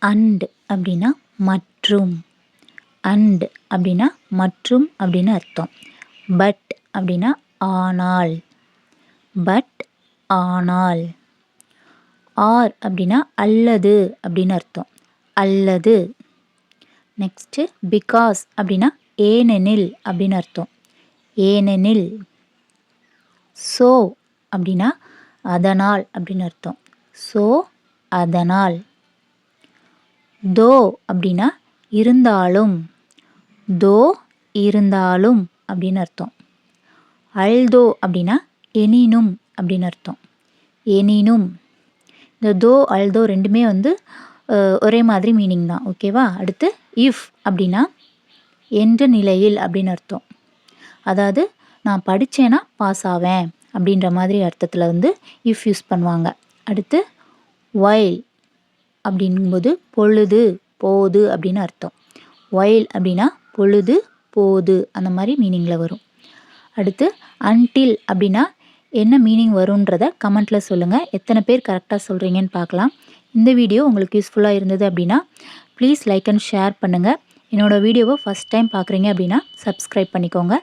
And அப்படின்னா மற்றும். And அப்படின்னா மற்றும் அப்படின்னு அர்த்தம். பட் அப்படின்னா ஆனால். பட் ஆனால். ஆர் அப்படின்னா அல்லது அப்படின்னு அர்த்தம். அல்லது. நெக்ஸ்ட்டு பிகாஸ் அப்படின்னா ஏனெனில் அப்படின்னு அர்த்தம். ஏனெனில். ஸோ அப்படின்னா அதனால் அப்படின்னு அர்த்தம். ஸோ அதனால். தோ அப்படின்னா இருந்தாலும். தோ இருந்தாலும் அப்படின்னு அர்த்தம். அல்தோ அப்படின்னா எனினும் அப்படின்னு அர்த்தம். எனினும். இந்த தோ அல்தோ ரெண்டுமே ஒரே மாதிரி மீனிங் தான். ஓகேவா? அடுத்து இஃப் அப்படின்னா என்ற நிலையில் அப்படின்னு அர்த்தம். அதாவது நான் படித்தேன்னா பாஸ் ஆவேன் அப்படின்ற மாதிரி அர்த்தத்தில் இஃப் யூஸ் பண்ணுவாங்க. அடுத்து வைல் அப்படிங்கும்போது பொழுது போது அப்படின்னு அர்த்தம். வைல் அப்படின்னா பொழுது போது அந்த மாதிரி மீனிங்கில் வரும். அடுத்து அன்டில் அப்படின்னா என்ன மீனிங் வரும்ன்றத கமெண்ட்டில் சொல்லுங்கள். எத்தனை பேர் கரெக்டாக சொல்கிறீங்கன்னு பார்க்கலாம். இந்த வீடியோ உங்களுக்கு யூஸ்ஃபுல்லாக இருந்தது அப்படின்னா ப்ளீஸ் லைக் அண்ட் ஷேர் பண்ணுங்கள். என்னோடய வீடியோவை ஃபஸ்ட் டைம் பார்க்குறீங்க அப்படின்னா சப்ஸ்கிரைப் பண்ணிக்கோங்க.